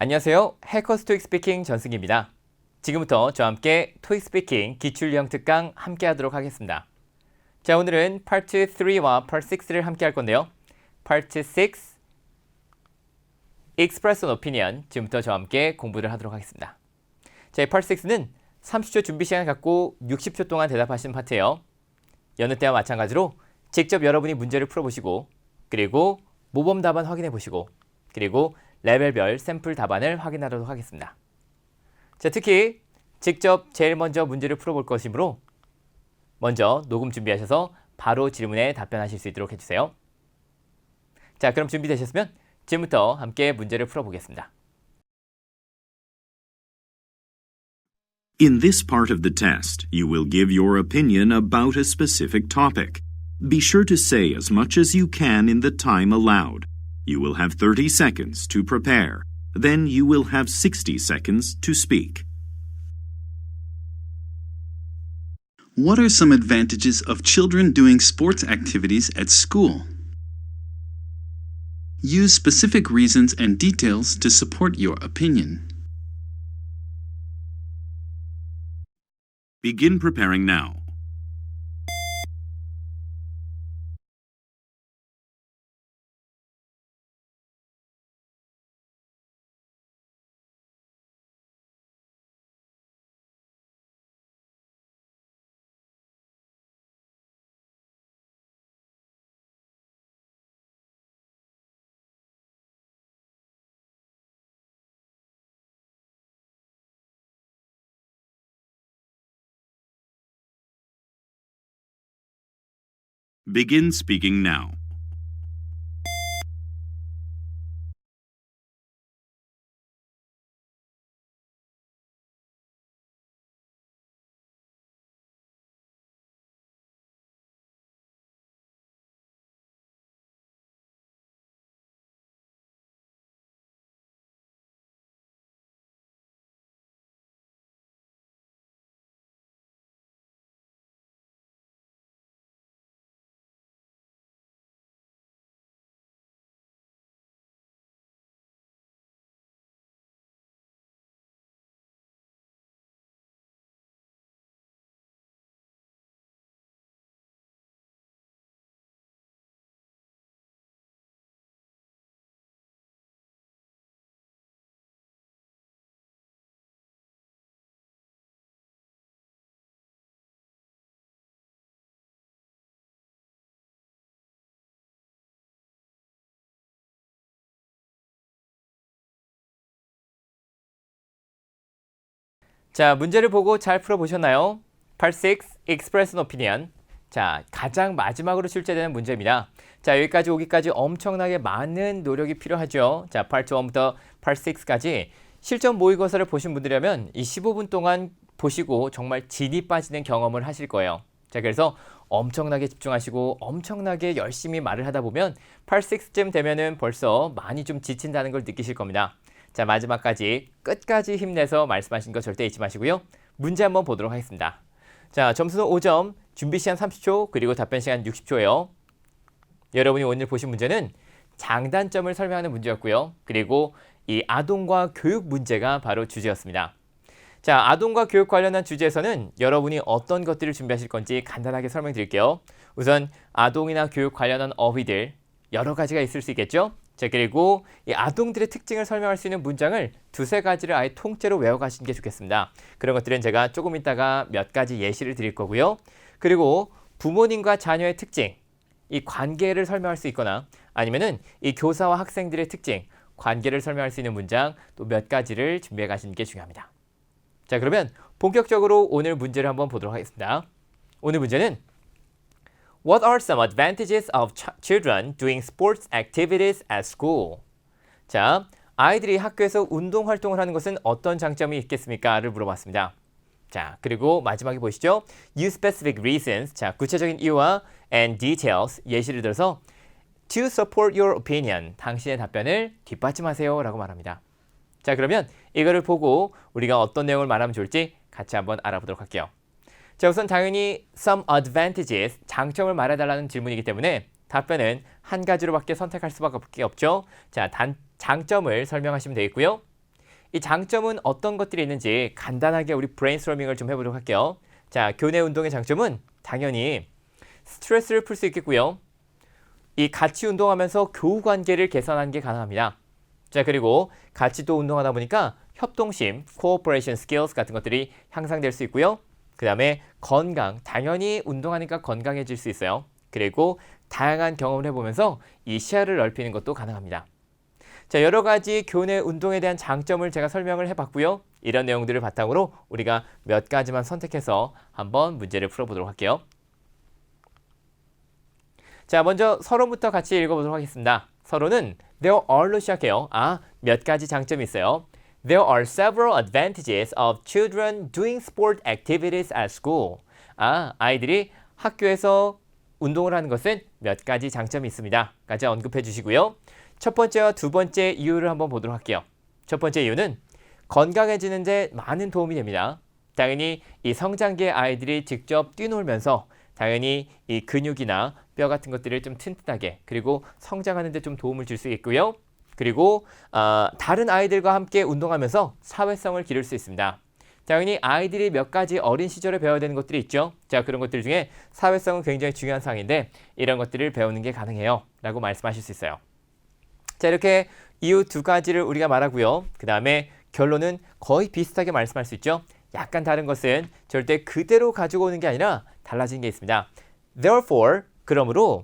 안녕하세요. 해커스 토익 스피킹 전승기입니다. 지금부터 저와 함께 토익 스피킹 기출 유형 특강 함께 하도록 하겠습니다. 자, 오늘은 파트 3와 파트 6를 함께 할 건데요. 파트 6 Express an Opinion 지금부터 저와 함께 공부를 하도록 하겠습니다. 자, 이 파트 6는 30초 준비 시간을 갖고 60초 동안 대답하시는 파트예요. 여느 때와 마찬가지로 직접 여러분이 문제를 풀어보시고 그리고 모범 답안 확인해 보시고 그리고 레벨별 샘플 답안을 확인하도록 하겠습니다. 자, 특히 직접 제일 먼저 문제를 풀어볼 것이므로 먼저 녹음 준비하셔서 바로 질문에 답변하실 수 있도록 해주세요. 자, 그럼 준비되셨으면 지금부터 함께 문제를 풀어보겠습니다. In this part of the test, you will give your opinion about a specific topic. Be sure to say as much as you can in the time allowed. You will have 30 seconds to prepare. Then you will have 60 seconds to speak. What are some advantages of children doing sports activities at school? Use specific reasons and details to support your opinion. Begin preparing now. Begin speaking now. 자, 문제를 보고 잘 풀어보셨나요? Part 6, Express an Opinion. 자, 가장 마지막으로 출제되는 문제입니다. 자, 여기까지 오기까지 엄청나게 많은 노력이 필요하죠. 자, Part 1부터 Part 6까지 실전 모의고사를 보신 분들이라면 이 15분 동안 보시고 정말 진이 빠지는 경험을 하실 거예요. 자, 그래서 엄청나게 집중하시고 엄청나게 열심히 말을 하다 보면 Part 6쯤 되면은 벌써 많이 좀 지친다는 걸 느끼실 겁니다. 자, 마지막까지 끝까지 힘내서 말씀하신 거 절대 잊지 마시고요. 문제 한번 보도록 하겠습니다. 자, 점수는 5점, 준비 시간 30초, 그리고 답변 시간 60초예요. 여러분이 오늘 보신 문제는 장단점을 설명하는 문제였고요. 그리고 이 아동과 교육 문제가 바로 주제였습니다. 자, 아동과 교육 관련한 주제에서는 여러분이 어떤 것들을 준비하실 건지 간단하게 설명드릴게요. 우선 아동이나 교육 관련한 어휘들 여러 가지가 있을 수 있겠죠? 자, 그리고 이 아동들의 특징을 설명할 수 있는 문장을 두세 가지를 아예 통째로 외워가시는 게 좋겠습니다. 그런 것들은 제가 조금 이따가 몇 가지 예시를 드릴 거고요. 그리고 부모님과 자녀의 특징, 이 관계를 설명할 수 있거나 아니면은 이 교사와 학생들의 특징, 관계를 설명할 수 있는 문장 또 몇 가지를 준비해 가시는 게 중요합니다. 자, 그러면 본격적으로 오늘 문제를 한번 보도록 하겠습니다. 오늘 문제는 What are some advantages of children doing sports activities at school? 자, 아이들이 학교에서 운동 활동을 하는 것은 어떤 장점이 있겠습니까? 를 물어봤습니다. 자, 그리고 마지막에 보시죠. Use specific reasons. 자, 구체적인 이유와 and details. 예시를 들어서 to support your opinion. 당신의 답변을 뒷받침하세요. 라고 말합니다. 자, 그러면 이거를 보고 우리가 어떤 내용을 말하면 좋을지 같이 한번 알아보도록 할게요. 자, 우선 당연히 some advantages, 장점을 말해달라는 질문이기 때문에 답변은 한 가지로밖에 선택할 수밖에 없죠. 자, 장점을 설명하시면 되겠고요. 이 장점은 어떤 것들이 있는지 간단하게 우리 브레인스토밍을 좀 해보도록 할게요. 자, 교내 운동의 장점은 당연히 스트레스를 풀 수 있겠고요. 이 같이 운동하면서 교우 관계를 개선하는 게 가능합니다. 자, 그리고 같이 또 운동하다 보니까 협동심, cooperation skills 같은 것들이 향상될 수 있고요. 그 다음에 건강, 당연히 운동하니까 건강해질 수 있어요. 그리고 다양한 경험을 해보면서 이 시야를 넓히는 것도 가능합니다. 자, 여러 가지 교내 운동에 대한 장점을 제가 설명을 해봤고요. 이런 내용들을 바탕으로 우리가 몇 가지만 선택해서 한번 문제를 풀어보도록 할게요. 자, 먼저 서론부터 같이 읽어보도록 하겠습니다. 서론은 There are로 시작해요. 몇 가지 장점이 있어요. There are several advantages of children doing sport activities at school. 아이들이 학교에서 운동을 하는 것은 몇 가지 장점이 있습니다. 까지 언급해 주시고요. 첫 번째와 두 번째 이유를 한번 보도록 할게요. 첫 번째 이유는 건강해지는 데 많은 도움이 됩니다. 당연히 이 성장기의 아이들이 직접 뛰놀면서 당연히 이 근육이나 뼈 같은 것들을 좀 튼튼하게 그리고 성장하는 데 좀 도움을 줄 수 있고요. 그리고 다른 아이들과 함께 운동하면서 사회성을 기를 수 있습니다. 당연히 아이들이 몇 가지 어린 시절에 배워야 되는 것들이 있죠. 자, 그런 것들 중에 사회성은 굉장히 중요한 사항인데 이런 것들을 배우는 게 가능해요. 라고 말씀하실 수 있어요. 자, 이렇게 이유 두 가지를 우리가 말하고요. 그 다음에 결론은 거의 비슷하게 말씀할 수 있죠. 약간 다른 것은 절대 그대로 가지고 오는 게 아니라 달라진 게 있습니다. Therefore, 그러므로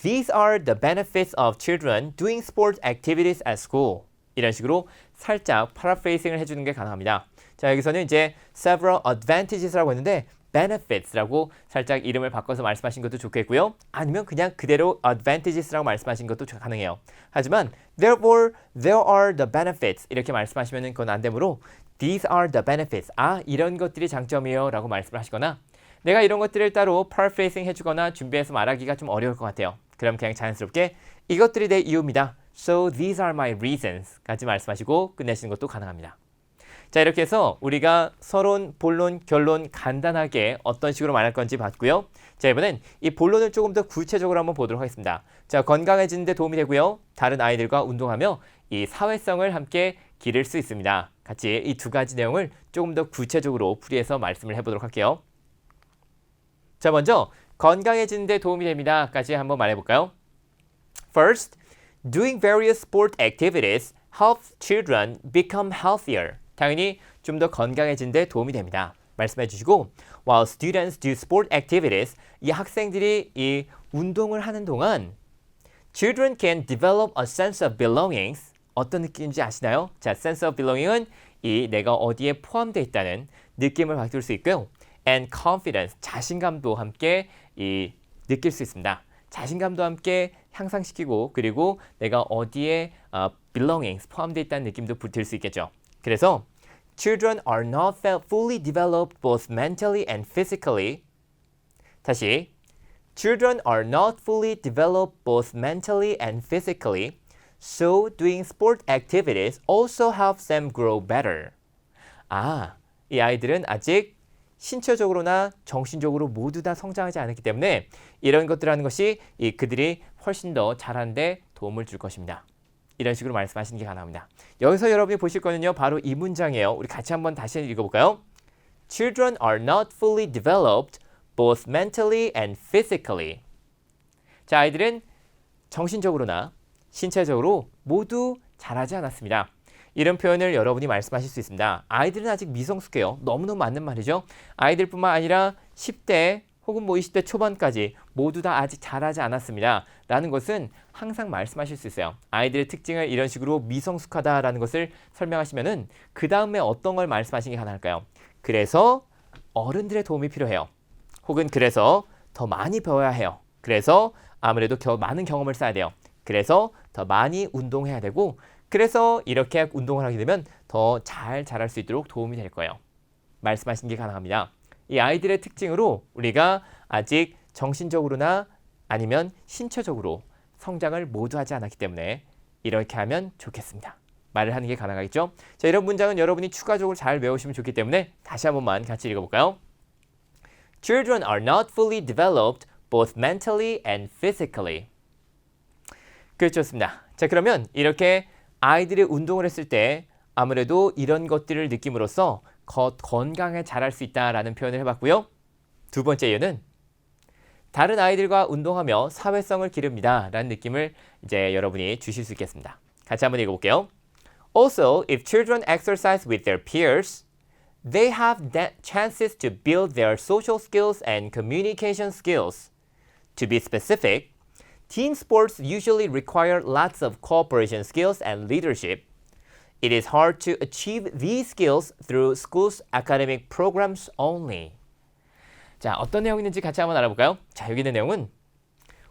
These are the benefits of children doing sport activities at school. 이런 식으로 살짝 paraphrasing을 해주는 게 가능합니다. 자, 여기서는 이제 several advantages라고 했는데 benefits라고 살짝 이름을 바꿔서 말씀하신 것도 좋겠고요. 아니면 그냥 그대로 advantages라고 말씀하신 것도 가능해요. 하지만 therefore there are the benefits 이렇게 말씀하시면 그건 안 되므로 these are the benefits. 이런 것들이 장점이에요 라고 말씀을 하시거나 내가 이런 것들을 따로 paraphrasing 해주거나 준비해서 말하기가 좀 어려울 것 같아요. 그럼 그냥 자연스럽게 이것들이 내 이유입니다. So these are my reasons 까지 말씀하시고 끝내시는 것도 가능합니다. 자, 이렇게 해서 우리가 서론, 본론, 결론 간단하게 어떤 식으로 말할 건지 봤고요. 자, 이번엔 이 본론을 조금 더 구체적으로 한번 보도록 하겠습니다. 자, 건강해지는 데 도움이 되고요. 다른 아이들과 운동하며 이 사회성을 함께 기를 수 있습니다. 같이 이 두 가지 내용을 조금 더 구체적으로 풀이해서 말씀을 해보도록 할게요. 자, 먼저 건강해지는 데 도움이 됩니다. 까지 한번 말해볼까요? First, doing various sport activities helps children become healthier. 당연히 좀 더 건강해지는 데 도움이 됩니다. 말씀해 주시고 while students do sport activities, 이 학생들이 이 운동을 하는 동안 children can develop a sense of belongings. 어떤 느낌인지 아시나요? 자, sense of belonging은 이 내가 어디에 포함되어 있다는 느낌을 받을 수 있고요. and confidence, 자신감도 함께 이 느낄 수 있습니다. 자신감도 함께 향상시키고 그리고 내가 어디에 belongings, 포함되어 있다는 느낌도 들 수 있겠죠. 그래서 children are not fully developed both mentally and physically. 다시 children are not fully developed both mentally and physically. So doing sport activities also helps them grow better. 이 아이들은 아직 신체적으로나 정신적으로 모두 다 성장하지 않았기 때문에 이런 것들 하는 것이 그들이 훨씬 더 잘하는 데 도움을 줄 것입니다. 이런 식으로 말씀하시는 게 가능합니다. 여기서 여러분이 보실 거는요. 바로 이 문장이에요. 우리 같이 한번 다시 읽어볼까요? Children are not fully developed both mentally and physically. 자, 아이들은 정신적으로나 신체적으로 모두 자라지 않았습니다. 이런 표현을 여러분이 말씀하실 수 있습니다. 아이들은 아직 미성숙해요. 너무너무 맞는 말이죠. 아이들뿐만 아니라 10대 혹은 20대 초반까지 모두 다 아직 자라지 않았습니다. 라는 것은 항상 말씀하실 수 있어요. 아이들의 특징을 이런 식으로 미성숙하다라는 것을 설명하시면은 그 다음에 어떤 걸 말씀하시는 게 가능할까요? 그래서 어른들의 도움이 필요해요. 혹은 그래서 더 많이 배워야 해요. 그래서 아무래도 많은 경험을 쌓아야 돼요. 그래서 더 많이 운동해야 되고 그래서 이렇게 운동을 하게 되면 더 잘 자랄 수 있도록 도움이 될 거예요. 말씀하시는 게 가능합니다. 이 아이들의 특징으로 우리가 아직 정신적으로나 아니면 신체적으로 성장을 모두 하지 않았기 때문에 이렇게 하면 좋겠습니다. 말을 하는 게 가능하겠죠? 자, 이런 문장은 여러분이 추가적으로 잘 외우시면 좋기 때문에 다시 한 번만 같이 읽어볼까요? Children are not fully developed both mentally and physically. 그렇습니다. 자, 그러면 이렇게 아이들이 운동을 했을 때 아무래도 이런 것들을 느낌으로써 건강에 자랄 수 있다라는 표현을 해봤고요. 두 번째 이유는 다른 아이들과 운동하며 사회성을 기릅니다. 라는 느낌을 이제 여러분이 주실 수 있겠습니다. 같이 한번 읽어볼게요. Also, if children exercise with their peers, they have chances to build their social skills and communication skills. To be specific, team sports usually require lots of cooperation skills and leadership. It is hard to achieve these skills through school's academic programs only. 자, 어떤 내용이 있는지 같이 한번 알아볼까요? 자, 여기 있는 내용은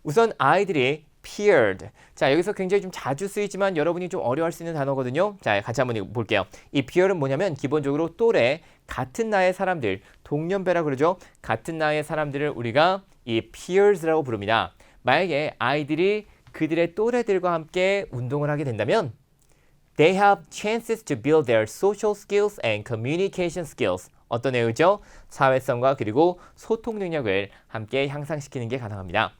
우선 아이들이 peered. 자, 여기서 굉장히 좀 자주 쓰이지만 여러분이 좀 어려워할 수 있는 단어거든요. 자, 같이 한번 볼게요. 이 peer은 뭐냐면 기본적으로 또래, 같은 나이의 사람들, 동년배라 그러죠. 같은 나이의 사람들을 우리가 이 peers라고 부릅니다. 만약에 아이들이 그들의 또래들과 함께 운동을 하게 된다면 they have chances to build their social skills and communication skills. 어떤 내용이죠? 사회성과 그리고 소통 능력을 함께 향상시키는 게 가능합니다.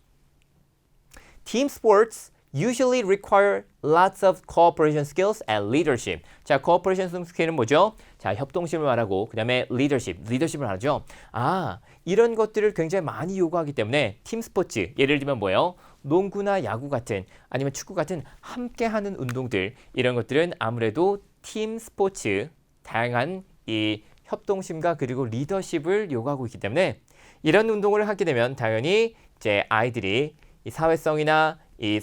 Team sports usually require lots of cooperation skills and leadership. 자, cooperation skill은 뭐죠? 자, 협동심을 말하고 그 다음에 leadership을 말하죠. 아, 이런 것들을 굉장히 많이 요구하기 때문에 팀 스포츠, 예를 들면 뭐예요? 농구나 야구 같은 아니면 축구 같은 함께하는 운동들, 이런 것들은 아무래도 팀 스포츠, 다양한 이 협동심과 그리고 리더십을 요구하고 있기 때문에 이런 운동을 하게 되면 당연히 이제 아이들이 이 사회성이나 이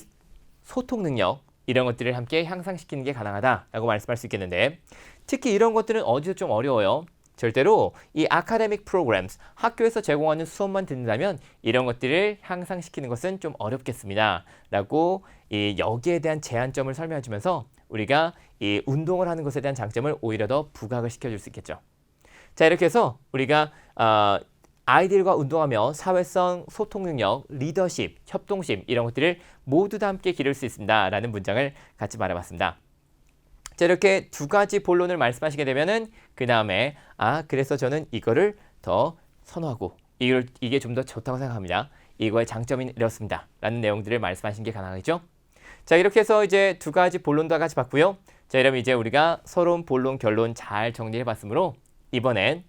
소통 능력 이런 것들을 함께 향상시키는 게 가능하다라고 말씀할 수 있겠는데 특히 이런 것들은 어디서 좀 어려워요. 절대로 이 academic programs, 학교에서 제공하는 수업만 듣는다면 이런 것들을 향상시키는 것은 좀 어렵겠습니다. 라고 이 여기에 대한 제한점을 설명해 주면서 우리가 이 운동을 하는 것에 대한 장점을 오히려 더 부각을 시켜줄 수 있겠죠. 자, 이렇게 해서 우리가 아이들과 운동하며 사회성, 소통 능력, 리더십, 협동심 이런 것들을 모두 다 함께 기를 수 있습니다. 라는 문장을 같이 말해봤습니다. 자, 이렇게 두 가지 본론을 말씀하시게 되면은 그 다음에 그래서 저는 이거를 더 선호하고 이게 좀 더 좋다고 생각합니다. 이거의 장점이 이렇습니다. 라는 내용들을 말씀하신 게 가능하겠죠? 자, 이렇게 해서 이제 두 가지 본론도 같이 봤고요. 자, 이러면 이제 우리가 서론, 본론, 결론 잘 정리해 봤으므로 이번엔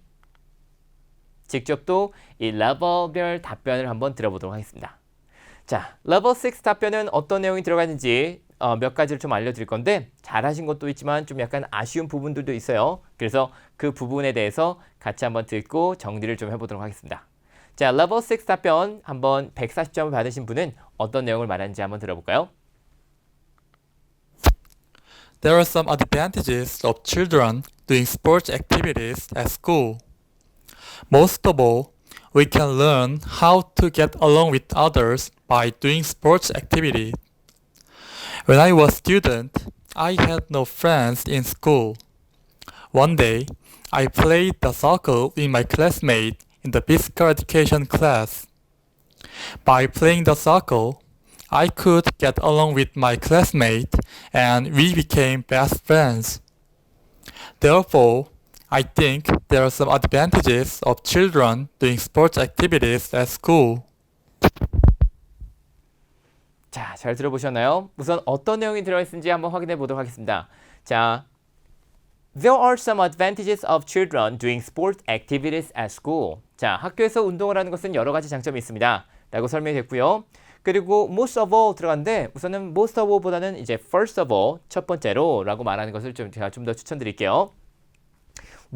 직접 또 이 레벨별 답변을 한번 들어보도록 하겠습니다. 자, 레벨 6 답변은 어떤 내용이 들어가 있는지 몇 가지를 좀 알려드릴 건데 잘하신 것도 있지만 좀 약간 아쉬운 부분들도 있어요. 그래서 그 부분에 대해서 같이 한번 듣고 정리를 좀 해보도록 하겠습니다. 자, 레벨 6 답변 한번 140점을 받으신 분은 어떤 내용을 말하는지 한번 들어볼까요? There are some advantages of children doing sports activities at school. Most of all, we can learn how to get along with others by doing sports activities. When I was a student, I had no friends in school. One day, I played the soccer with my classmate in the physical education class. By playing the soccer, I could get along with my classmate and we became best friends. Therefore, I think there are some advantages of children doing sports activities at school. 자, 잘 들어보셨나요? 우선 어떤 내용이 들어있는지 한번 확인해 보도록 하겠습니다. 자, There are some advantages of children doing sports activities at school. 자, 학교에서 운동을 하는 것은 여러 가지 장점이 있습니다. 라고 설명이 됐고요. 그리고 most of all 들어갔는데 우선은 most of all보다는 이제 first of all, 첫 번째로 라고 말하는 것을 제가 좀 더 추천드릴게요.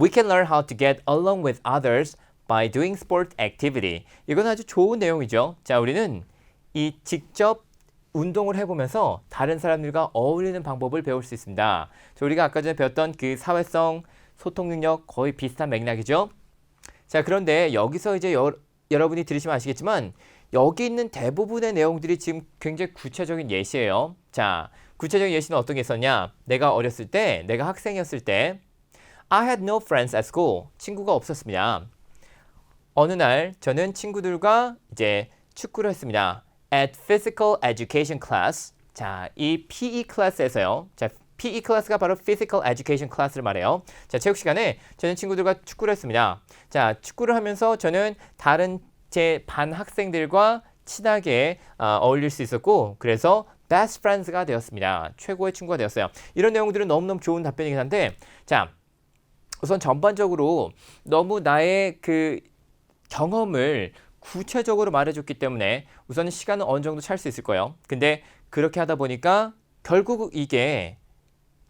We can learn how to get along with others by doing sport activity. 이건 아주 좋은 내용이죠. 자, 우리는 이 직접 운동을 해보면서 다른 사람들과 어울리는 방법을 배울 수 있습니다. 자, 우리가 아까 전에 배웠던 그 사회성, 소통 능력 거의 비슷한 맥락이죠. 자, 그런데 여기서 이제 여러분이 들으시면 아시겠지만 여기 있는 대부분의 내용들이 지금 굉장히 구체적인 예시예요. 자, 구체적인 예시는 어떤 게 있었냐? 내가 어렸을 때, 내가 학생이었을 때 I had no friends at school. 친구가 없었습니다. 어느 날 저는 친구들과 이제 축구를 했습니다. At physical education class. 자, 이 PE 클래스에서요. 자, PE 클래스가 바로 physical education 클래스를 말해요. 자, 체육 시간에 저는 친구들과 축구를 했습니다. 자, 축구를 하면서 저는 다른 제 반 학생들과 친하게 어울릴 수 있었고, 그래서 best friends가 되었습니다. 최고의 친구가 되었어요. 이런 내용들은 너무너무 좋은 답변이긴 한데 자, 우선 전반적으로 너무 나의 그 경험을 구체적으로 말해줬기 때문에 우선은 시간은 어느 정도 찰 수 있을 거예요. 근데 그렇게 하다 보니까 결국 이게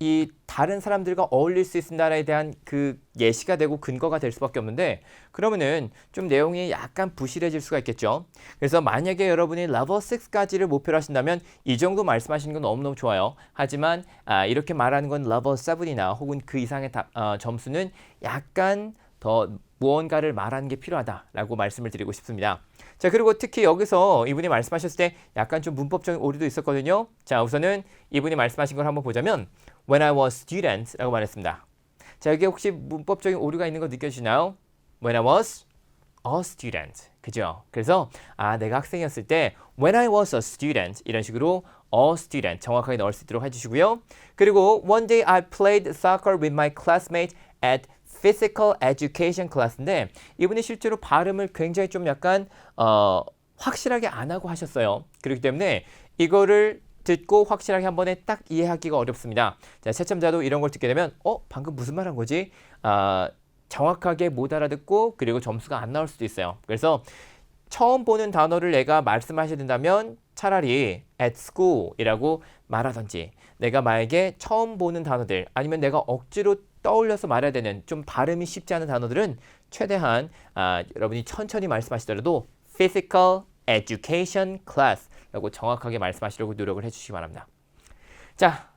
이 다른 사람들과 어울릴 수 있습니다에 대한 그 예시가 되고 근거가 될 수밖에 없는데 그러면은 좀 내용이 약간 부실해질 수가 있겠죠. 그래서 만약에 여러분이 level 6까지를 목표로 하신다면 이 정도 말씀하시는 건 너무너무 좋아요. 하지만 이렇게 말하는 건 level 7이나 혹은 그 이상의 점수는 약간 더 무언가를 말하는 게 필요하다라고 말씀을 드리고 싶습니다. 자, 그리고 특히 여기서 이분이 말씀하셨을 때 약간 좀 문법적인 오류도 있었거든요. 자, 우선은 이분이 말씀하신 걸 한번 보자면 When I was student 라고 말했습니다. 자, 여기 혹시 문법적인 오류가 있는 거 느껴지나요? When I was a student. 그죠? 그래서 내가 학생이었을 때 When I was a student 이런 식으로 a student 정확하게 넣을 수 있도록 해주시고요. 그리고 One day I played soccer with my classmate at physical education class인데 이분이 실제로 발음을 굉장히 좀 약간 확실하게 안 하고 하셨어요. 그렇기 때문에 이거를 듣고 확실하게 한 번에 딱 이해하기가 어렵습니다. 자, 채점자도 이런 걸 듣게 되면 방금 무슨 말 한 거지? 정확하게 못 알아듣고 그리고 점수가 안 나올 수도 있어요. 그래서 처음 보는 단어를 내가 말씀하셔야 된다면 차라리 at school 이라고 말하든지 내가 만약에 처음 보는 단어들 아니면 내가 억지로 떠올려서 말해야 되는 좀 발음이 쉽지 않은 단어들은 최대한 여러분이 천천히 말씀하시더라도 physical education class 라고 정확하게 말씀하시려고 노력을 해주시기 바랍니다. 자,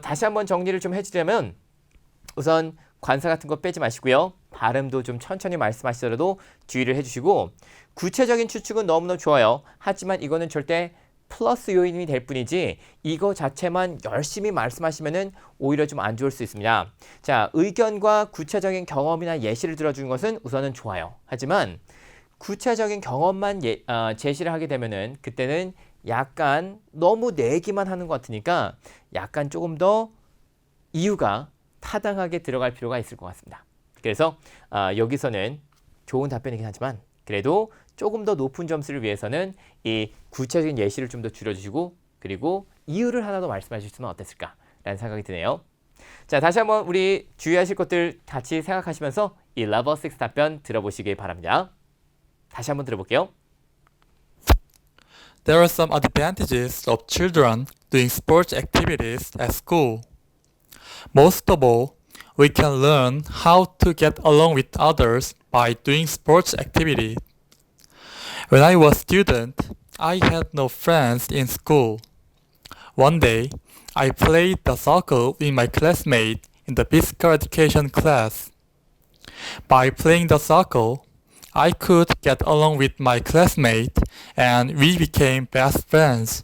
다시 한번 정리를 좀 해주자면 우선 관사 같은 거 빼지 마시고요. 발음도 좀 천천히 말씀하시더라도 주의를 해주시고 구체적인 추측은 너무너무 좋아요. 하지만 이거는 절대 플러스 요인이 될 뿐이지 이거 자체만 열심히 말씀하시면은 오히려 좀 안 좋을 수 있습니다. 자, 의견과 구체적인 경험이나 예시를 들어주는 것은 우선은 좋아요. 하지만 구체적인 경험만 제시를 하게 되면은 그때는 약간 너무 내기만 하는 것 같으니까 약간 조금 더 이유가 타당하게 들어갈 필요가 있을 것 같습니다. 그래서 여기서는 좋은 답변이긴 하지만 그래도 조금 더 높은 점수를 위해서는 이 구체적인 예시를 좀 더 줄여주시고 그리고 이유를 하나 더 말씀해 주시면 어땠을까라는 생각이 드네요. 자, 다시 한번 우리 주의하실 것들 같이 생각하시면서 이 level 6 답변 들어보시기 바랍니다. 다시 한번 들어볼게요. There are some advantages of children doing sports activities at school. Most of all, we can learn how to get along with others by doing sports activities. When I was a student, I had no friends in school. One day, I played the soccer with my classmate in the physical education class. By playing the soccer, I could get along with my classmate and we became best friends.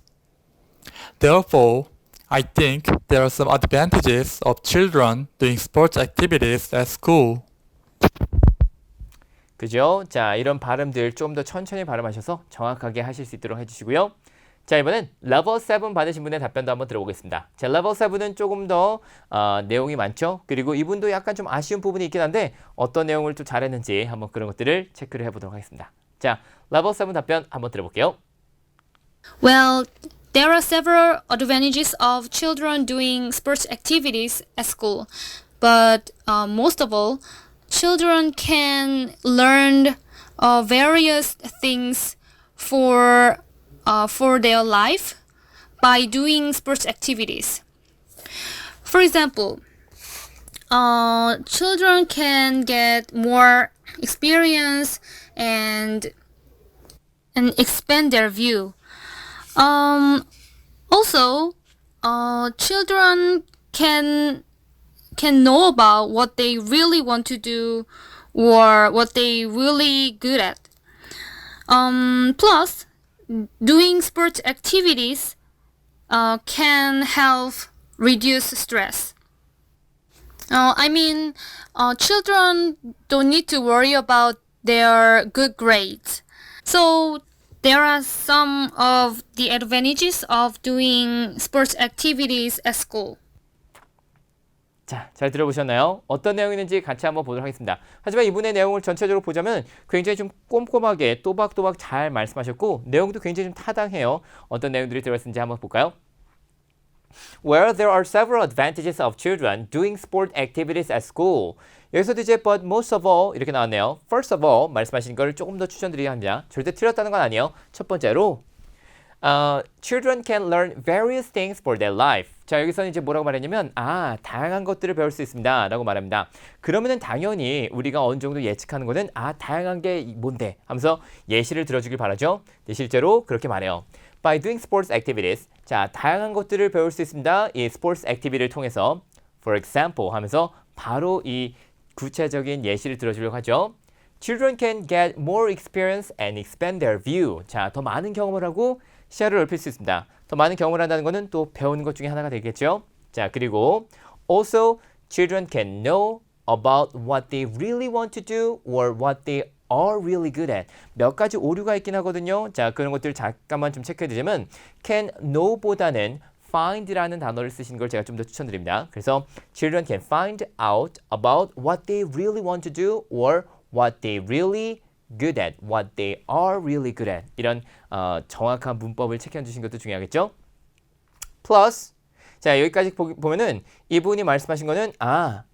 Therefore, I think there are some advantages of children doing sports activities at school. 그죠? 자, 이런 발음들 좀 더 천천히 발음하셔서 정확하게 하실 수 있도록 해주시고요. 자, 이번엔 level 7 받으신 분의 답변도 한번 들어보겠습니다. 자, level 7은 조금 더 내용이 많죠. 그리고 이분도 약간 좀 아쉬운 부분이 있긴 한데 어떤 내용을 좀 잘했는지 한번 그런 것들을 체크를 해보도록 하겠습니다. 자, level 7 답변 한번 들어볼게요. Well, there are several advantages of children doing sports activities at school, but most of all, children can learn various things for their life by doing sports activities. For example, children can get more experience and expand their view. Also, children can know about what they really want to do or what they really good at. Plus, doing sports activities can help reduce stress. Children don't need to worry about their good grades. So, there are some of the advantages of doing sports activities at school. 자, 잘 들어보셨나요? 어떤 내용이는지 같이 한번 보도록 하겠습니다. 하지만 이분의 내용을 전체적으로 보자면 굉장히 좀 꼼꼼하게 또박또박 잘 말씀하셨고 내용도 굉장히 좀 타당해요. 어떤 내용들이 들어있는지 한번 볼까요? Well, there are several advantages of children doing sport activities at school. 여기서도 이제 but most of all 이렇게 나왔네요. First of all 말씀하신 걸 조금 더 추천드리려 합니다. 절대 틀렸다는 건 아니에요. 첫 번째로 children can learn various things for their life. 자, 여기서는 이제 뭐라고 말했냐면 다양한 것들을 배울 수 있습니다 라고 말합니다. 그러면은 당연히 우리가 어느 정도 예측하는 거는 다양한 게 뭔데 하면서 예시를 들어주길 바라죠. 근데 실제로 그렇게 말해요. By doing sports activities. 자, 다양한 것들을 배울 수 있습니다. 이 sports activity를 통해서 for example 하면서 바로 이 구체적인 예시를 들어주려고 하죠. Children can get more experience and expand their view. 자, 더 많은 경험을 하고 시야를 넓힐 수 있습니다. 더 많은 경험을 한다는 것은 또 배우는 것 중에 하나가 되겠죠. 자, 그리고 also children can know about what they really want to do or what they are really good at. 몇 가지 오류가 있긴 하거든요. 자, 그런 것들 잠깐만 좀 체크해 두자면 can know보다는 find라는 단어를 쓰시는 걸 제가 좀 더 추천드립니다. 그래서 children can find out about what they really want to do or what they really good at, what they are really good at. 이런 정확한 문법을 체크해 주신 것도 중요하겠죠. Plus, 자, 여기까지 보면은 이분이 말씀하신 거는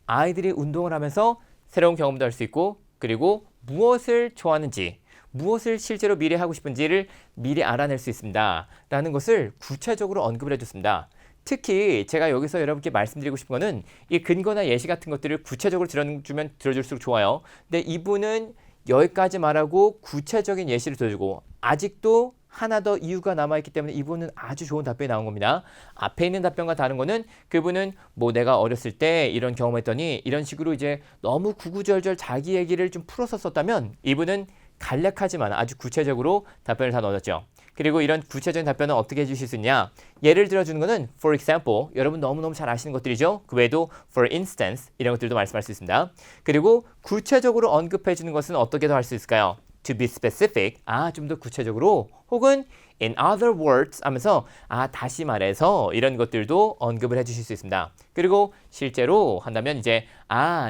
아이들이 운동을 하면서 새로운 경험도 할 수 있고 그리고 무엇을 좋아하는지 무엇을 실제로 미리 하고 싶은지를 미리 알아낼 수 있습니다 라는 것을 구체적으로 언급을 해줬습니다. 특히 제가 여기서 여러분께 말씀드리고 싶은 거는 이 근거나 예시 같은 것들을 구체적으로 들어줄수록 좋아요. 근데 이분은 여기까지 말하고 구체적인 예시를 들어주고 아직도 하나 더 이유가 남아있기 때문에 이분은 아주 좋은 답변이 나온 겁니다. 앞에 있는 답변과 다른 거는 그분은 뭐 내가 어렸을 때 이런 경험했더니 이런 식으로 이제 너무 구구절절 자기 얘기를 좀 풀어서 썼다면 이분은 간략하지만 아주 구체적으로 답변을 다 넣어줬죠. 그리고 이런 구체적인 답변은 어떻게 해주실 수 있냐? 예를 들어주는 거는 for example, 여러분 너무너무 잘 아시는 것들이죠. 그 외에도 for instance 이런 것들도 말씀할 수 있습니다. 그리고 구체적으로 언급해주는 것은 어떻게 더 할 수 있을까요? To be specific, 좀 더 구체적으로 혹은 in other words 하면서 다시 말해서 이런 것들도 언급을 해주실 수 있습니다. 그리고 실제로 한다면 이제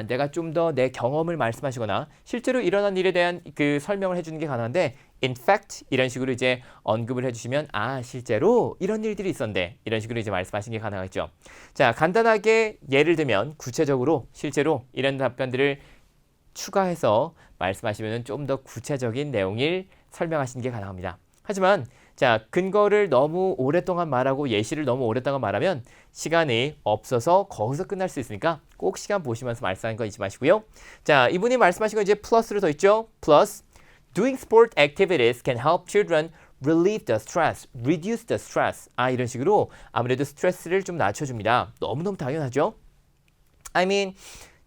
내가 좀 더 내 경험을 말씀하시거나 실제로 일어난 일에 대한 그 설명을 해주는 게 가능한데 in fact 이런 식으로 이제 언급을 해주시면 실제로 이런 일들이 있었는데 이런 식으로 이제 말씀하시는 게 가능하겠죠. 자, 간단하게 예를 들면 구체적으로 실제로 이런 답변들을 추가해서 말씀하시면 좀 더 구체적인 내용을 설명하시는 게 가능합니다. 하지만 자, 근거를 너무 오랫동안 말하고 예시를 너무 오랫동안 말하면 시간이 없어서 거기서 끝날 수 있으니까 꼭 시간 보시면서 말씀하는 거 잊지 마시고요. 자, 이분이 말씀하신 거 이제 플러스로 더 있죠. 플러스 doing sport activities can help children relieve the stress, reduce the stress. 이런 식으로 아무래도 스트레스를 좀 낮춰줍니다. 너무너무 당연하죠. I mean,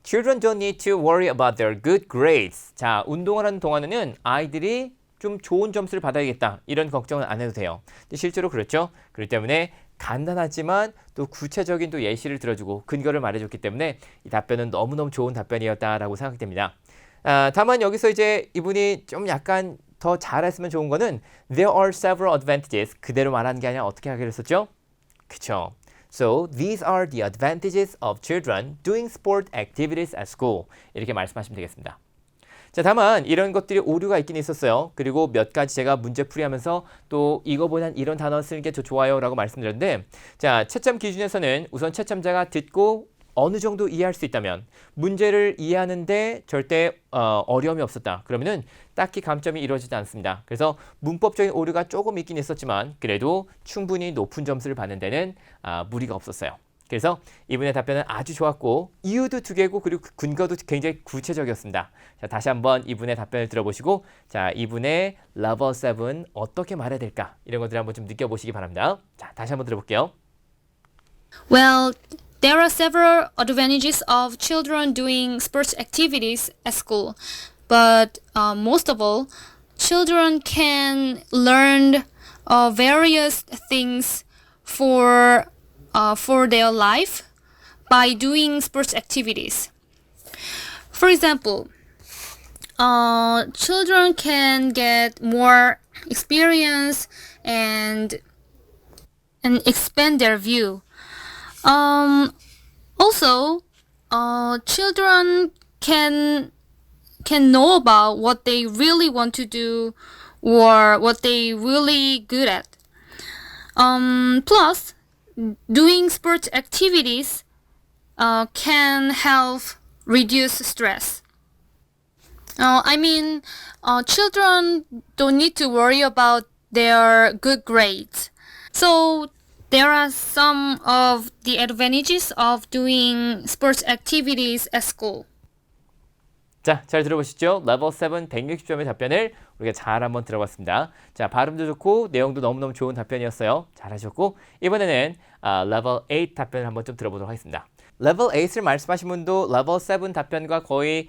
children don't need to worry about their good grades. 자, 운동을 하는 동안에는 아이들이 좀 좋은 점수를 받아야겠다. 이런 걱정은 안 해도 돼요. 근데 실제로 그렇죠. 그렇기 때문에 간단하지만 또 구체적인 또 예시를 들어주고 근거를 말해줬기 때문에 이 답변은 너무너무 좋은 답변이었다라고 생각됩니다. 다만 여기서 이제 이분이 좀 약간 더 잘했으면 좋은 거는 there are several advantages. 그대로 말하는 게 아니라 어떻게 하기로 했었죠? 그쵸. So these are the advantages of children doing sport activities at school. 이렇게 말씀하시면 되겠습니다. 자, 다만 이런 것들이 오류가 있긴 있었어요. 그리고 몇 가지 제가 문제풀이하면서 또 이거보단 이런 단어 쓰는 게 더 좋아요 라고 말씀드렸는데 자, 채점 기준에서는 우선 채점자가 듣고 어느 정도 이해할 수 있다면 문제를 이해하는데 절대 어려움이 없었다. 그러면은 딱히 감점이 이루어지지 않습니다. 그래서 문법적인 오류가 조금 있긴 있었지만 그래도 충분히 높은 점수를 받는 데는 무리가 없었어요. 그래서 이분의 답변은 아주 좋았고 이유도 2개고 그리고 근거도 굉장히 구체적이었습니다. 자, 다시 한번 이분의 답변을 들어보시고 자, 이분의 level 7 어떻게 말해야 될까? 이런 것들 한번 좀 느껴보시기 바랍니다. 자, 다시 한번 들어볼게요. Well, there are several advantages of children doing sports activities at school, but most of all, children can learn various things for their life by doing sports activities. For example, children can get more experience and expand their view. Also, children can know about what they really want to do or what they really good at. Plus, doing sports activities can help reduce stress. Children don't need to worry about their good grades. So there are some of the advantages of doing sports activities at school. 자, 잘 들어보시죠? 레벨 7 160점의 답변을 우리가 잘 한번 들어봤습니다. 자, 발음도 좋고 내용도 너무너무 좋은 답변이었어요. 잘하셨고 이번에는 레벨 8 답변을 한번 좀 들어보도록 하겠습니다. 레벨 8을 말씀하신 분도 레벨 7 답변과 거의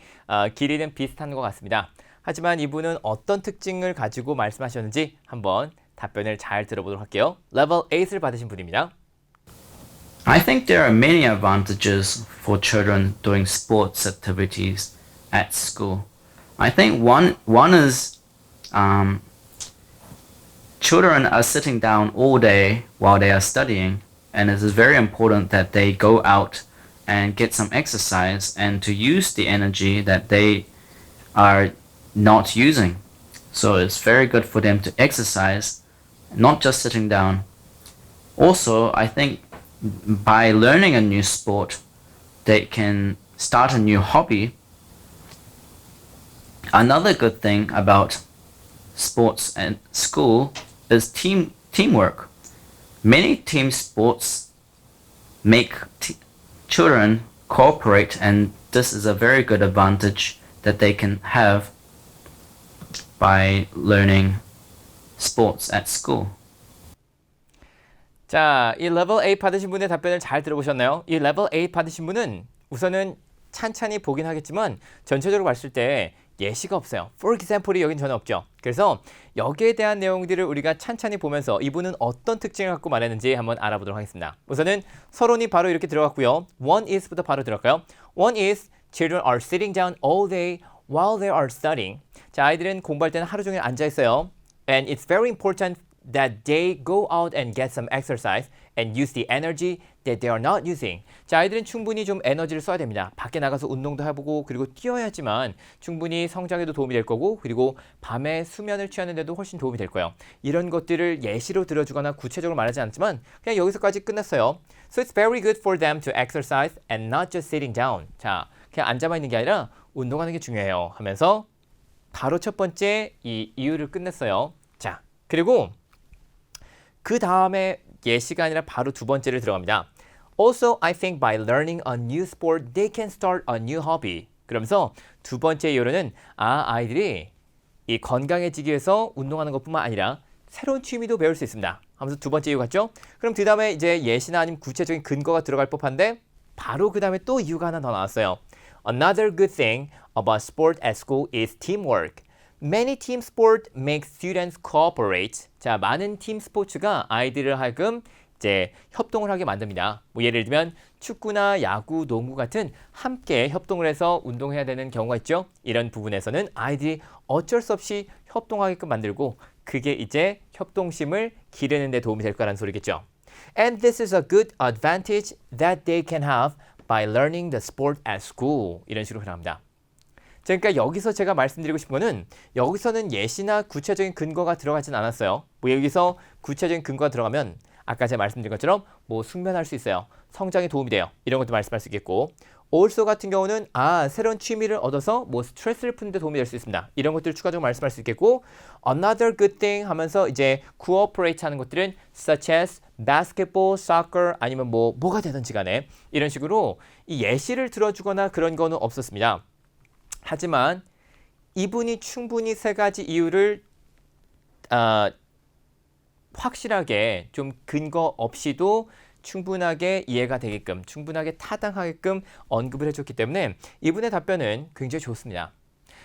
길이는 비슷한 것 같습니다. 하지만 이분은 어떤 특징을 가지고 말씀하셨는지 한번 답변을 잘 들어보도록 할게요. 레벨 8을 받으신 분입니다. I think there are many advantages for children doing sports activities at school. I think one is children are sitting down all day while they are studying, and it is very important that they go out and get some exercise and to use the energy that they are not using. So it's very good for them to exercise, not just sitting down. Also, I think by learning a new sport, they can start a new hobby. Another good thing about sports at school is teamwork. Many team sports make children cooperate, and this is a very good advantage that they can have by learning sports at school. 자, 이 레벨 8 받으신 분의 답변을 잘 들어보셨나요? 이 레벨 8 받으신 분은 우선은 찬찬히 보긴 하겠지만 전체적으로 봤을 때 예시가 없어요. For example이 여긴 전혀 없죠. 그래서 여기에 대한 내용들을 우리가 찬찬히 보면서 이분은 어떤 특징을 갖고 말했는지 한번 알아보도록 하겠습니다. 우선은 서론이 바로 이렇게 들어갔고요. One is부터 바로 들어갈까요? One is children are sitting down all day while they are studying. 자, 아이들은 공부할 때는 하루 종일 앉아 있어요. And it's very important that they go out and get some exercise and use the energy that they are not using. 자, 아이들은 충분히 좀 에너지를 써야 됩니다. 밖에 나가서 운동도 해보고 그리고 뛰어야지만 충분히 성장에도 도움이 될 거고 그리고 밤에 수면을 취하는 데도 훨씬 도움이 될 거예요. 이런 것들을 예시로 들어주거나 구체적으로 말하지 않지만 그냥 여기서까지 끝났어요. So it's very good for them to exercise and not just sitting down. 자, 그냥 앉아만 있는 게 아니라 운동하는 게 중요해요 하면서 바로 첫 번째 이 이유를 끝냈어요. 자, 그리고 그 다음에 예시가 아니라 바로 두 번째를 들어갑니다. Also, I think by learning a new sport, they can start a new hobby. 그러면서 두 번째 이유로는 아이들이 이 건강해지기 위해서 운동하는 것뿐만 아니라 새로운 취미도 배울 수 있습니다. 하면서 두 번째 이유 같죠? 그럼 그 다음에 이제 예시나 아니면 구체적인 근거가 들어갈 법한데 바로 그 다음에 또 이유가 하나 더 나왔어요. Another good thing about sport at school is teamwork. Many team sport make students cooperate. 자, 많은 팀 스포츠가 아이들을 하여금 이제 협동을 하게 만듭니다. 뭐 예를 들면 축구나 야구, 농구 같은 함께 협동을 해서 운동해야 되는 경우가 있죠. 이런 부분에서는 아이들이 어쩔 수 없이 협동하게끔 만들고 그게 이제 협동심을 기르는 데 도움이 될 거라는 소리겠죠. And this is a good advantage that they can have by learning the sport at school. 이런 식으로 나옵니다. 그러니까 여기서 제가 말씀드리고 싶은 거는 여기서는 예시나 구체적인 근거가 들어가진 않았어요. 뭐 여기서 구체적인 근거가 들어가면 아까 제가 말씀드린 것처럼 뭐 숙면할 수 있어요. 성장에 도움이 돼요. 이런 것도 말씀할 수 있겠고 also 같은 경우는 새로운 취미를 얻어서 뭐 스트레스를 푸는 데 도움이 될 수 있습니다. 이런 것들을 추가적으로 말씀할 수 있겠고 another good thing 하면서 이제 cooperate 하는 것들은 such as basketball, soccer 아니면 뭐가 되든지 간에 이런 식으로 이 예시를 들어주거나 그런 거는 없었습니다. 하지만 이분이 충분히 세 가지 이유를 확실하게 좀 근거 없이도 충분하게 이해가 되게끔 충분하게 타당하게끔 언급을 해줬기 때문에 이분의 답변은 굉장히 좋습니다.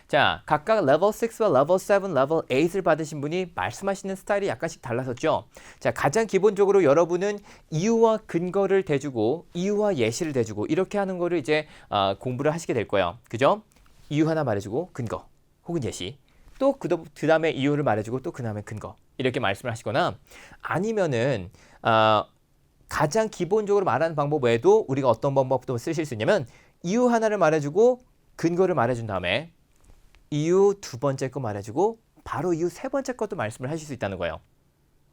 자, 각각 레벨 6와 레벨 7, 레벨 8을 받으신 분이 말씀하시는 스타일이 약간씩 달라졌죠. 자, 가장 기본적으로 여러분은 이유와 근거를 대주고 이유와 예시를 대주고 이렇게 하는 거를 이제 공부를 하시게 될 거예요. 그죠? 이유 하나 말해주고 근거 혹은 예시 또 그 다음에 이유를 말해주고 또 그 다음에 근거 이렇게 말씀을 하시거나 아니면은 가장 기본적으로 말하는 방법 외에도 우리가 어떤 방법도 쓰실 수 있냐면 이유 하나를 말해주고 근거를 말해준 다음에 이유 두 번째 거 말해주고 바로 이유 세 번째 것도 말씀을 하실 수 있다는 거예요.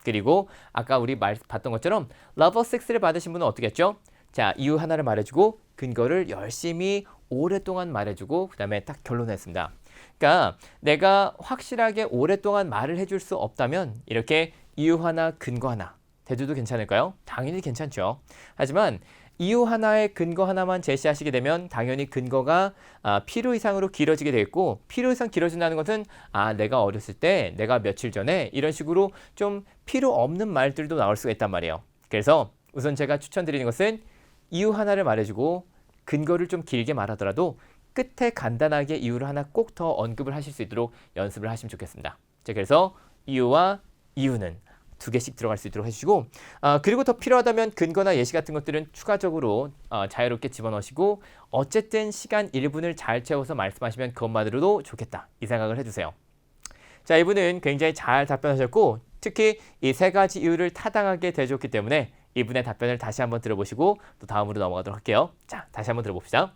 그리고 아까 우리 봤던 것처럼 level 6를 받으신 분은 어떻게 했죠? 자, 이유 하나를 말해주고 근거를 열심히 오랫동안 말해주고 그 다음에 딱 결론냈습니다. 그러니까 내가 확실하게 오랫동안 말을 해줄 수 없다면 이렇게 이유 하나, 근거 하나 대줘도 괜찮을까요? 당연히 괜찮죠. 하지만 이유 하나에 근거 하나만 제시하시게 되면 당연히 근거가 필요 이상으로 길어지게 되겠고 필요 이상 길어진다는 것은 내가 어렸을 때, 내가 며칠 전에 이런 식으로 좀 필요 없는 말들도 나올 수가 있단 말이에요. 그래서 우선 제가 추천드리는 것은 이유 하나를 말해주고 근거를 좀 길게 말하더라도 끝에 간단하게 이유를 하나 꼭 더 언급을 하실 수 있도록 연습을 하시면 좋겠습니다. 자, 그래서 이유와 이유는 2개씩 들어갈 수 있도록 해주시고 그리고 더 필요하다면 근거나 예시 같은 것들은 추가적으로 자유롭게 집어넣으시고 어쨌든 시간 1분을 잘 채워서 말씀하시면 그것만으로도 좋겠다 이 생각을 해주세요. 자, 이분은 굉장히 잘 답변하셨고 특히 이 3가지 이유를 타당하게 대줬기 때문에 이분의 답변을 다시 한번 들어보시고 또 다음으로 넘어가도록 할게요. 자, 다시 한번 들어봅시다.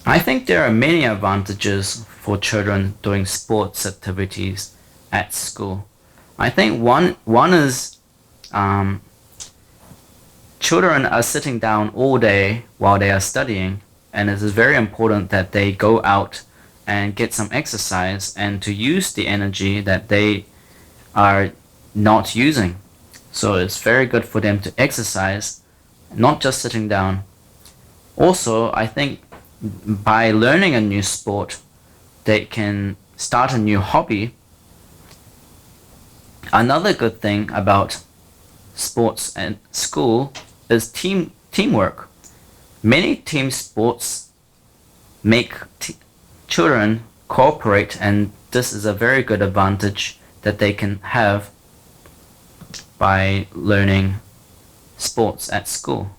I think there are many advantages for children doing sports activities at school. I think one is children are sitting down all day while they are studying, and it is very important that they go out and get some exercise and to use the energy that they are not using. So it's very good for them to exercise, not just sitting down. Also, I think by learning a new sport, they can start a new hobby. Another good thing about sports and school is teamwork. Many team sports make children cooperate, and this is a very good advantage that they can have by learning sports at school.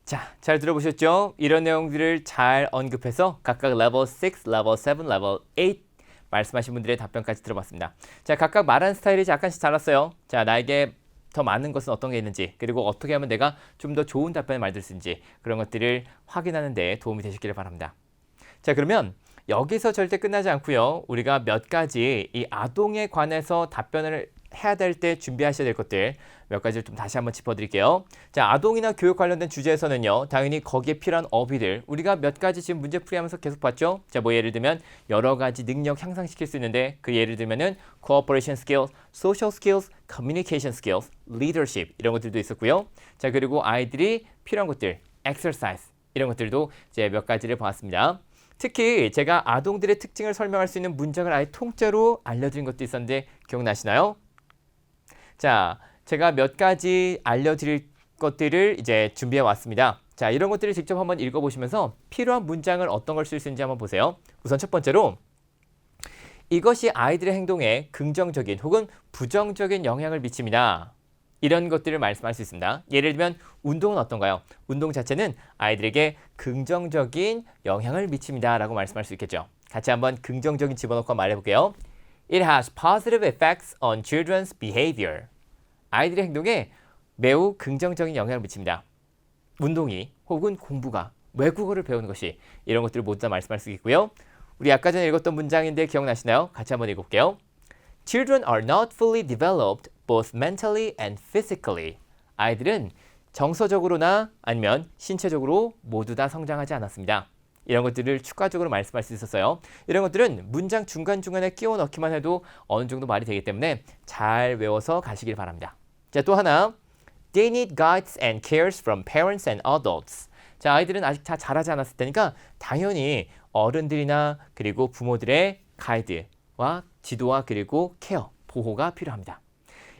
자, 잘 들어보셨죠? 이런 내용들을 잘 언급해서 각각 level 6, level 7, level 8 말씀하신 분들의 답변까지 들어봤습니다. 자, 각각 말하는 스타일이 약간씩 달랐어요. 자, 나에게 더 많은 것은 어떤 게 있는지 그리고 어떻게 하면 내가 좀 더 좋은 답변을 만들 수 있는지 그런 것들을 확인하는 데 도움이 되시기를 바랍니다. 자, 그러면 여기서 절대 끝나지 않고요. 우리가 몇 가지 이 아동에 관해서 답변을 해야 될 때 준비하셔야 될 것들 몇 가지를 좀 다시 한번 짚어드릴게요. 자, 아동이나 교육 관련된 주제에서는요. 당연히 거기에 필요한 어휘들 우리가 몇 가지 지금 문제 풀이하면서 계속 봤죠. 자, 뭐 예를 들면 여러 가지 능력 향상시킬 수 있는데 그 예를 들면은 cooperation skills, social skills, communication skills, leadership 이런 것들도 있었고요. 자, 그리고 아이들이 필요한 것들 exercise 이런 것들도 이제 몇 가지를 보았습니다. 특히 제가 아동들의 특징을 설명할 수 있는 문장을 아예 통째로 알려드린 것도 있었는데 기억나시나요? 자, 제가 몇 가지 알려드릴 것들을 이제 준비해 왔습니다. 자, 이런 것들을 직접 한번 읽어보시면서 필요한 문장을 어떤 걸 쓸 수 있는지 한번 보세요. 우선 첫 번째로 이것이 아이들의 행동에 긍정적인 혹은 부정적인 영향을 미칩니다. 이런 것들을 말씀할 수 있습니다. 예를 들면 운동은 어떤가요? 운동 자체는 아이들에게 긍정적인 영향을 미칩니다 라고 말씀할 수 있겠죠. 같이 한번 긍정적인 집어넣고 말해볼게요. It has positive effects on children's behavior. 아이들의 행동에 매우 긍정적인 영향을 미칩니다. 운동이 혹은 공부가 외국어를 배우는 것이 이런 것들을 모두 다 말씀할 수 있고요. 우리 아까 전에 읽었던 문장인데 기억나시나요? 같이 한번 읽어볼게요. Children are not fully developed both mentally and physically. 아이들은 정서적으로나 아니면 신체적으로 모두 다 성장하지 않았습니다. 이런 것들을 추가적으로 말씀할 수 있었어요. 이런 것들은 문장 중간중간에 끼워 넣기만 해도 어느 정도 말이 되기 때문에 잘 외워서 가시길 바랍니다. 자, 또 하나. They need guides and cares from parents and adults. 자, 아이들은 아직 다 자라지 않았을 테니까 당연히 어른들이나 그리고 부모들의 가이드와 지도와 그리고 케어, 보호가 필요합니다.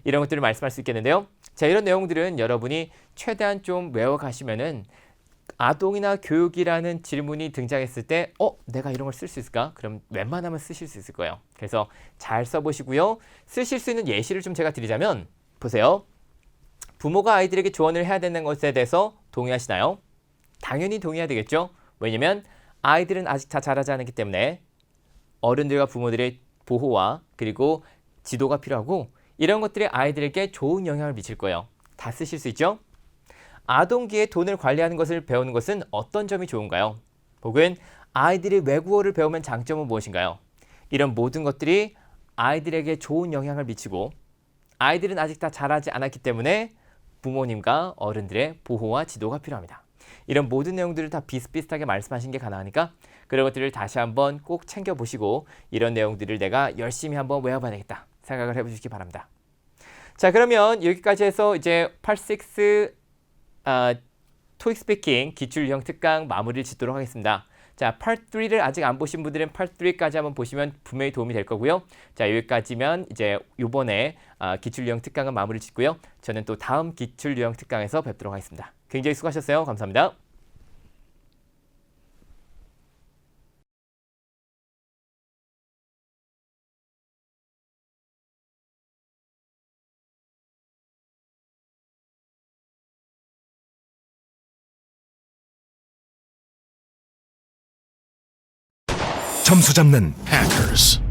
이런 것들을 말씀할 수 있겠는데요. 자, 이런 내용들은 여러분이 최대한 좀 외워가시면은 아동이나 교육이라는 질문이 등장했을 때 내가 이런 걸 쓸 수 있을까? 그럼 웬만하면 쓰실 수 있을 거예요. 그래서 잘 써보시고요. 쓰실 수 있는 예시를 좀 제가 드리자면 보세요. 부모가 아이들에게 조언을 해야 되는 것에 대해서 동의하시나요? 당연히 동의해야 되겠죠. 왜냐면 아이들은 아직 다 자라지 않았기 때문에 어른들과 부모들의 보호와 그리고 지도가 필요하고 이런 것들이 아이들에게 좋은 영향을 미칠 거예요. 다 쓰실 수 있죠? 아동기에 돈을 관리하는 것을 배우는 것은 어떤 점이 좋은가요? 혹은 아이들이 외국어를 배우면 장점은 무엇인가요? 이런 모든 것들이 아이들에게 좋은 영향을 미치고 아이들은 아직 다 자라지 않았기 때문에 부모님과 어른들의 보호와 지도가 필요합니다. 이런 모든 내용들을 다 비슷비슷하게 말씀하신 게 가능하니까 그런 것들을 다시 한번 꼭 챙겨보시고 이런 내용들을 내가 열심히 한번 외워봐야 되겠다 생각을 해보시기 바랍니다. 자, 그러면 여기까지 해서 이제 86 토익 스피킹 기출 유형 특강 마무리를 짓도록 하겠습니다. 자, Part 3를 아직 안 보신 분들은 Part 3까지 한번 보시면 분명히 도움이 될 거고요. 자, 여기까지면 이제 이번에 기출 유형 특강은 마무리 짓고요. 저는 또 다음 기출 유형 특강에서 뵙도록 하겠습니다. 굉장히 수고하셨어요. 감사합니다. 점수 잡는 Hackers.